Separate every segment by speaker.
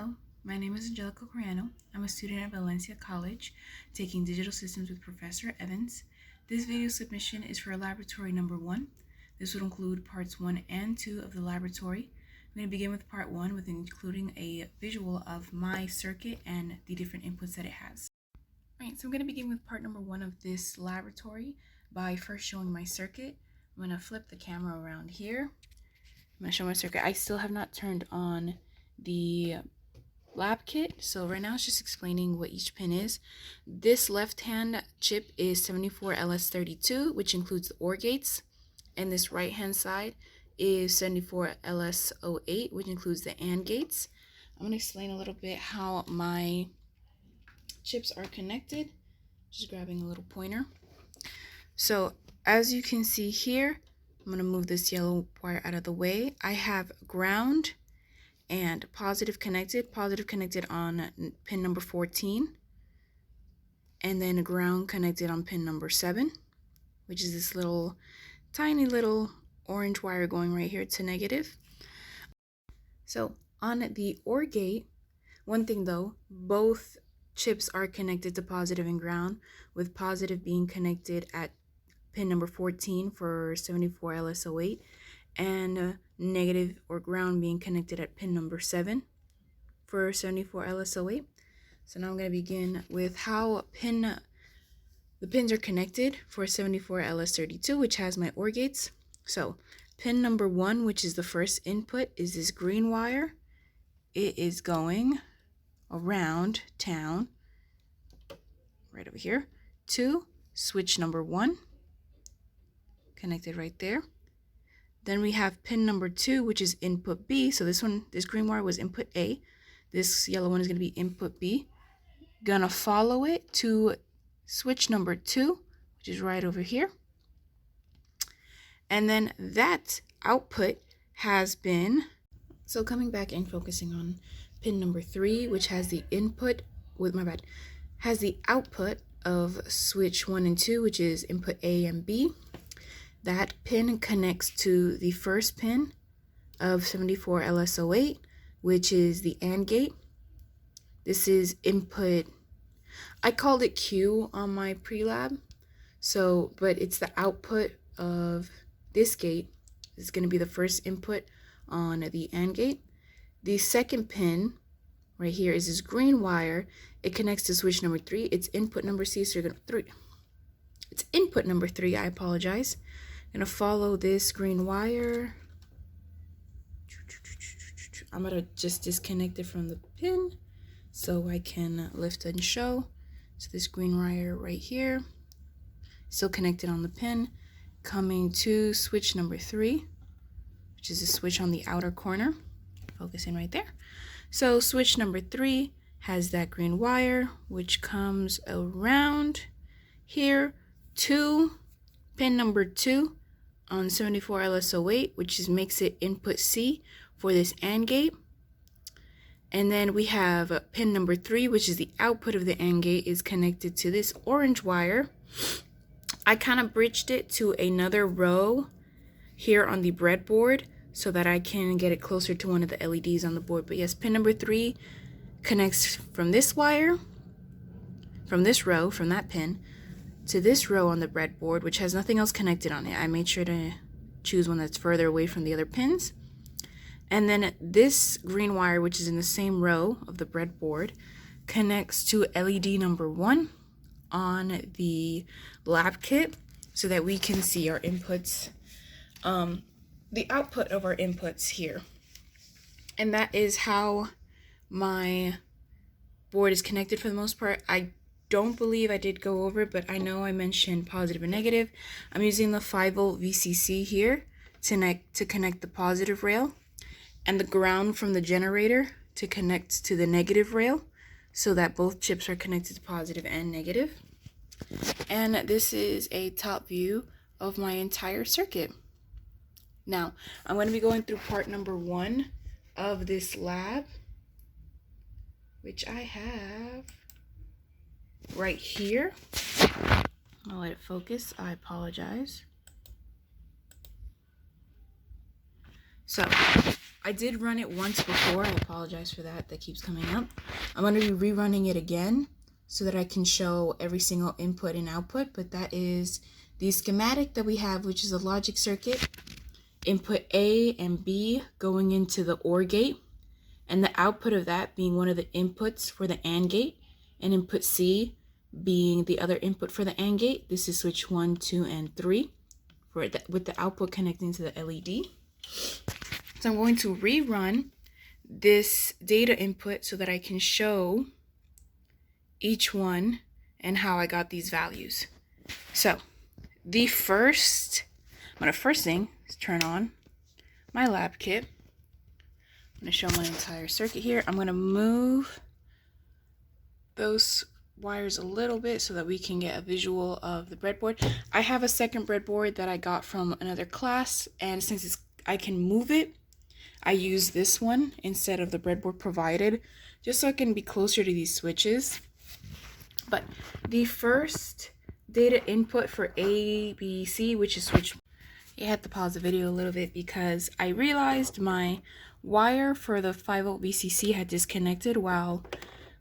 Speaker 1: Hello, my name is Angelica Coriano. I'm a student at Valencia College taking Digital Systems with Professor Evans. This video submission is for laboratory number 1. This would include parts 1 and 2 of the laboratory. I'm going to begin with part 1 with including a visual of my circuit and the different inputs that it has. Alright, so I'm going to begin with part number 1 of this laboratory by first showing my circuit. I'm going to flip the camera around here. I'm going to show my circuit. I still have not turned on the lab kit, so right now it's just explaining what each pin is. This left hand chip is 74LS32, which includes the OR gates, and this right hand side is 74LS08, which includes the AND gates. I'm going to explain a little bit how my chips are connected. Just grabbing a little pointer. So as you can see here, I'm going to move this yellow wire out of the way. I have ground and positive connected on pin number 14, and then ground connected on pin number 7, which is this little tiny little orange wire going right here to negative. So on the OR gate, one thing though, both chips are connected to positive and ground, with positive being connected at pin number 14 for 74LS08 and negative or ground being connected at pin number 7 for 74LS08. So now I'm going to begin with how the pins are connected for 74LS32, which has my OR gates. So pin number 1, which is the first input, is this green wire. It is going around town right over here to switch number 1, connected right there. Then we have pin number 2, which is input B. So this green wire was input A. This yellow one is going to be input B. Gonna follow it to switch number 2, which is right over here. And then that output has been, so coming back and focusing on pin number 3, which has the input, has the output of switch 1 and 2, which is input A and B. That pin connects to the first pin of 74LS08, which is the AND gate. This is input, I called it Q on my pre-lab, but it's the output of this gate. This is going to be the first input on the AND gate. The second pin right here is this green wire. It connects to switch number 3. It's input number C, so you're going to it's input number 3, I apologize. Gonna follow this green wire. I'm gonna just disconnect it from the pin so I can lift and show. So this green wire right here, still connected on the pin, coming to switch number 3, which is a switch on the outer corner. Focusing right there. So switch number 3 has that green wire, which comes around here to pin number 2 on 74LS08, which makes it input C for this AND gate. And then we have pin number 3, which is the output of the AND gate, is connected to this orange wire. I kind of bridged it to another row here on the breadboard so that I can get it closer to one of the LEDs on the board. But yes, pin number 3 connects from this wire, from this row, from that pin, to this row on the breadboard, which has nothing else connected on it. I made sure to choose one that's further away from the other pins. And then this green wire, which is in the same row of the breadboard, connects to LED number 1 on the lab kit so that we can see our inputs, the output of our inputs here. And that is how my board is connected for the most part. I don't believe I did go over it, but I know I mentioned positive and negative. I'm using the 5V VCC here to connect the positive rail, and the ground from the generator to connect to the negative rail, so that both chips are connected to positive and negative. And this is a top view of my entire circuit. Now, I'm going to be going through part number 1 of this lab, which I have right here. I'll let it focus. I apologize. So I did run it once before. I apologize for that. That keeps coming up. I'm going to be rerunning it again so that I can show every single input and output. But that is the schematic that we have, which is a logic circuit. Input A and B going into the OR gate, and the output of that being one of the inputs for the AND gate, and input C being the other input for the AND gate. This is switch 1, 2, and 3 for the, with the output connecting to the LED. So I'm going to rerun this data input so that I can show each one and how I got these values. So the first thing is turn on my lab kit. I'm going to show my entire circuit here. I'm going to move those wires a little bit so that we can get a visual of the breadboard. I have a second breadboard that I got from another class, and since I can move it, I use this one instead of the breadboard provided, just so I can be closer to these switches. But the first data input for A, B, C, which is switch, I had to pause the video a little bit because I realized my wire for the 5-volt VCC had disconnected while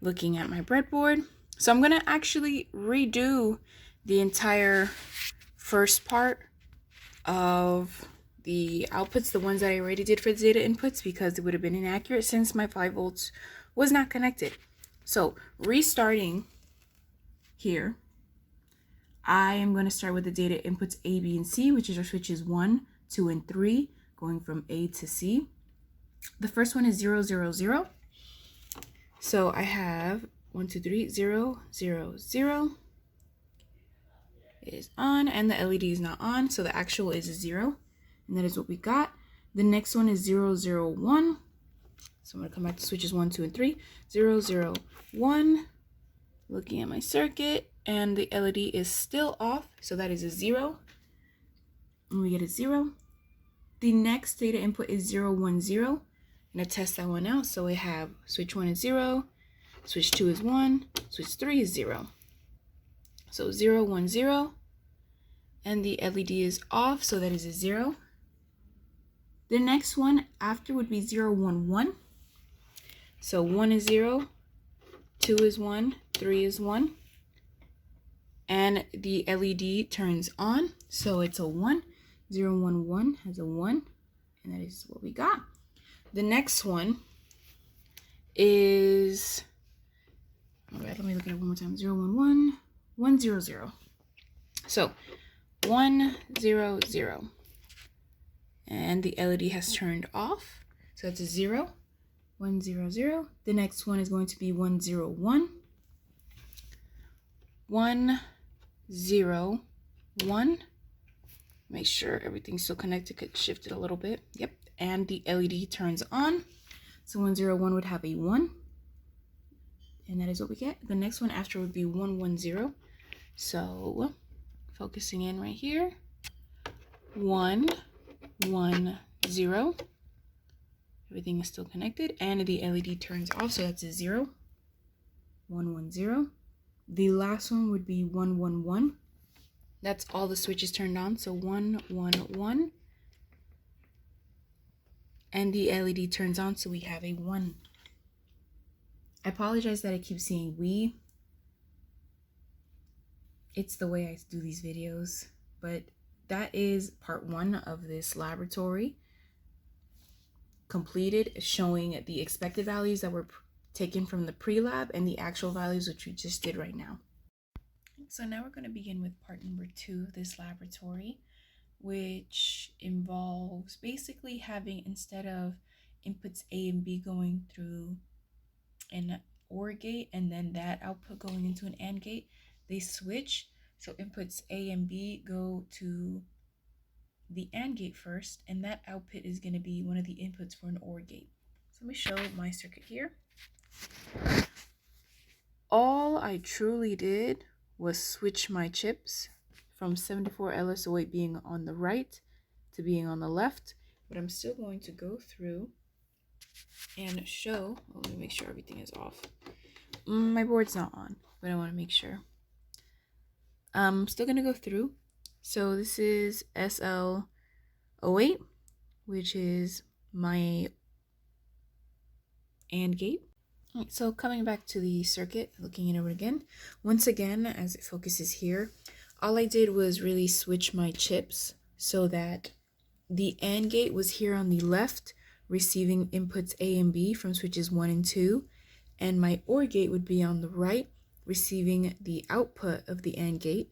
Speaker 1: looking at my breadboard. So I'm gonna actually redo the entire first part of the outputs, the ones that I already did for the data inputs, because it would have been inaccurate since my 5 volts was not connected. So restarting here, I am going to start with the data inputs A, B, and C, which is our switches 1, 2, and 3, going from A to C. The first one is 0, 0, 0. So I have 1, 2, 3, 0, 0, 0 is on, and the LED is not on, so the actual is a 0, and that is what we got. The next one is 0, 0, 1. So I'm going to come back to switches 1, 2, and 3. 0, 0, 1. Looking at my circuit, and the LED is still off, so that is a 0. And we get a 0. The next data input is 0, 1, 0. I'm going to test that one out. So we have switch 1 is 0, switch 2 is 1, switch 3 is 0. So 0, 1, 0. And the LED is off, so that is a 0. The next one after would be 0, 1, 1. So 1 is 0, 2 is 1, 3 is 1. And the LED turns on, so it's a 1. 0, 1, 1 has a 1, and that is what we got. The next one is, all right, let me look at it one more time. 0, 1, 1, 1, 0, 0. So 1, 0, 0. And the LED has turned off, so that's a 0. 1, 0, 0. The next one is going to be 1, 0, 1. 1, 0, 1. Make sure everything's still connected. Could shift it a little bit. Yep. And the LED turns on. So 1, 0, 1 would have a 1. And that is what we get. The next one after would be 1, 1, 0. So focusing in right here. 1, 1, 0. Everything is still connected, and the LED turns off, so that's a 0. 1, 1, 0. The last one would be 1, 1, 1. That's all the switches turned on, so 1, 1, 1. And the LED turns on, so we have a 1. I apologize that I keep saying we. It's the way I do these videos, but that is part 1 of this laboratory completed, showing the expected values that were taken from the pre-lab and the actual values, which we just did right now. So now we're going to begin with part number 2 of this laboratory, which involves basically having, instead of inputs A and B going through an OR gate and then that output going into an AND gate, they switch. So inputs A and B go to the AND gate first, and that output is going to be one of the inputs for an OR gate. So let me show my circuit here. All I truly did was switch my chips from 74 LS08 being on the right to being on the left, but I'm still going to go through and show. Let me make sure everything is off. My board's not on, but I want to make sure. I'm still going to go through. So this is SL08, which is my AND gate. All right, so coming back to the circuit, looking it over again, once again, as it focuses here, all I did was really switch my chips so that the AND gate was here on the left, receiving inputs A and B from switches 1 and 2, and my OR gate would be on the right, receiving the output of the AND gate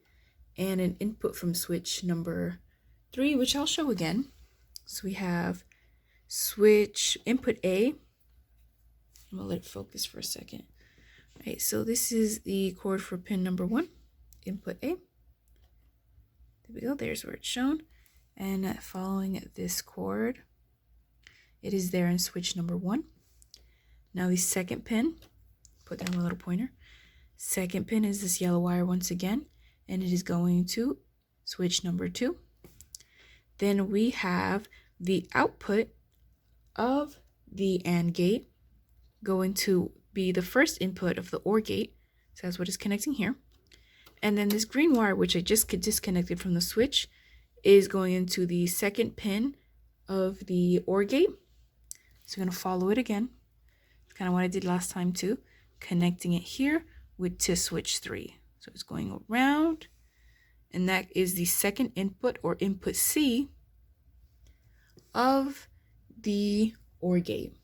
Speaker 1: and an input from switch number 3, which I'll show again. So we have switch input A. I'm gonna let it focus for a second. All right, so this is the cord for pin number 1, input A. There we go, there's where it's shown. And following this cord, it is there in switch number 1. Now the second pin, put down my little pointer. Second pin is this yellow wire once again, and it is going to switch number 2. Then we have the output of the AND gate going to be the first input of the OR gate. So that's what is connecting here. And then this green wire, which I just disconnected from the switch, is going into the second pin of the OR gate. So I'm going to follow it again. It's kind of what I did last time too, connecting it here to switch 3. So it's going around, and that is the second input, or input C, of the OR gate.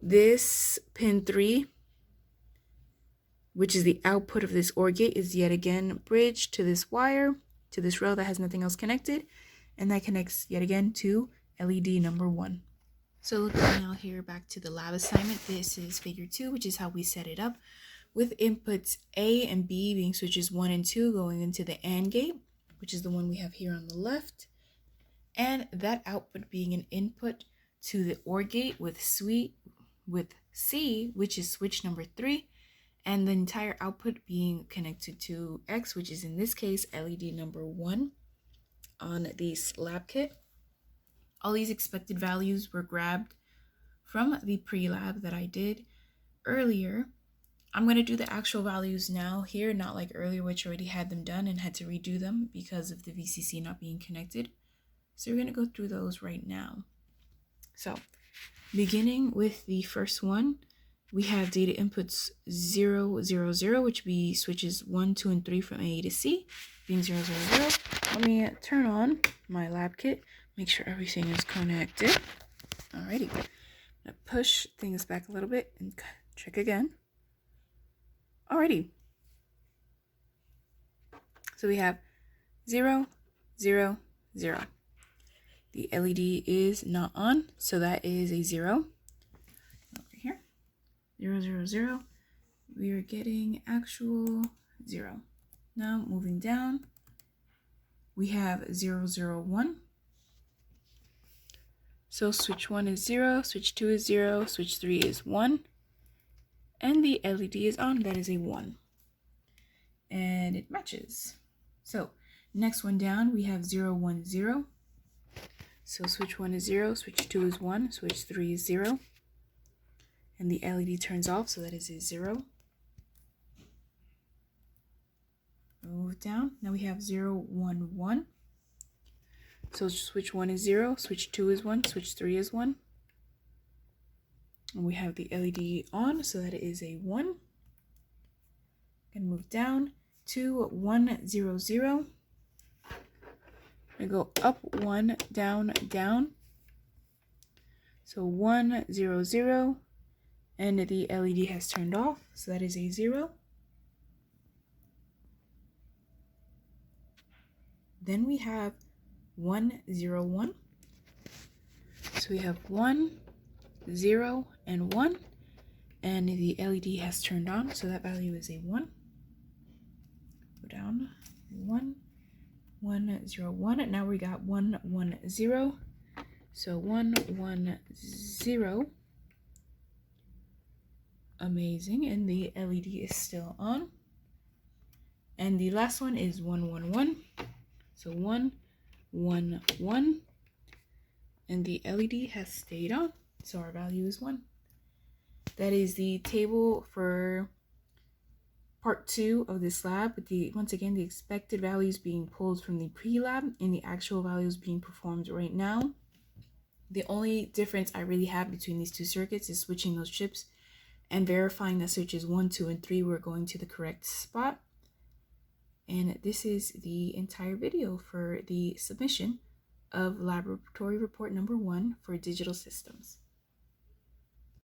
Speaker 1: This pin 3, which is the output of this OR gate, is yet again bridged to this wire, to this rail that has nothing else connected, and that connects yet again to LED number 1. So looking now here back to the lab assignment, this is figure 2, which is how we set it up, with inputs A and B being switches 1 and 2 going into the AND gate, which is the one we have here on the left, and that output being an input to the OR gate with C, which is switch number 3, and the entire output being connected to X, which is in this case LED number 1 on this lab kit. All these expected values were grabbed from the pre-lab that I did earlier. I'm going to do the actual values now here, not like earlier, which already had them done and had to redo them because of the VCC not being connected. So we're going to go through those right now. So beginning with the first one, we have data inputs 0, 0, 0, which would be switches 1, 2, and 3 from A to C, being 0, 0, 0. Let me turn on my lab kit, make sure everything is connected. Alrighty, I'm gonna push things back a little bit and check again. Alrighty, so we have 0, 0, 0. The LED is not on, so that is a 0. Over here, 0, 0, 0. We are getting actual 0. Now moving down, we have 0, 0, 1. So switch 1 is 0, switch 2 is 0, switch 3 is 1. And the LED is on, that is a 1. And it matches. So next one down, we have 0, 1, 0. So switch 1 is 0, switch 2 is 1, switch 3 is 0. And the LED turns off, so that is a 0. Move down, now we have 0, 1, 1. So switch 1 is 0, switch 2 is 1, switch 3 is 1. And we have the LED on, so that is a 1. And move down to 1, 0, 0. I go up 1, down, down. So 1, 0, 0. And the LED has turned off, so that is a 0. Then we have 1, 0, 1. So we have 1, 0, and 1. And the LED has turned on, so that value is a 1. Go down, 1, 1, 0, 1. Now we got 1, 1, 0. So 1, 1, 0. Amazing, and the LED is still on. And the last one is 1, 1, 1. So 1, 1, 1. And the LED has stayed on, so our value is 1. That is the table for part 2 of this lab, with once again the expected values being pulled from the pre-lab and the actual values being performed right now. The only difference I really have between these two circuits is switching those chips and verifying that switches 1, 2, and 3 were going to the correct spot. And this is the entire video for the submission of laboratory report number 1 for digital systems.